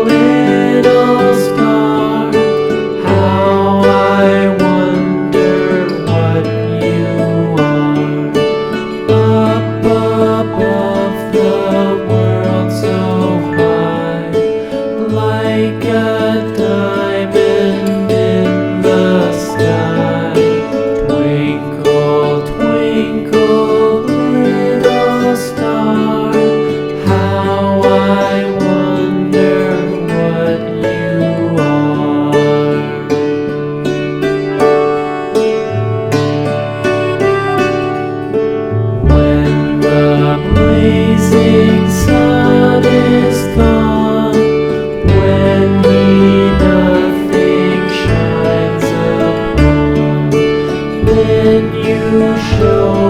little star, how I wonder what you are. Up above the world so high, like a diamond in the sky. Twinkle, twinkle, little star, how I wonder what you are. When the blazing sun is gone, when he nothing shines upon, then you show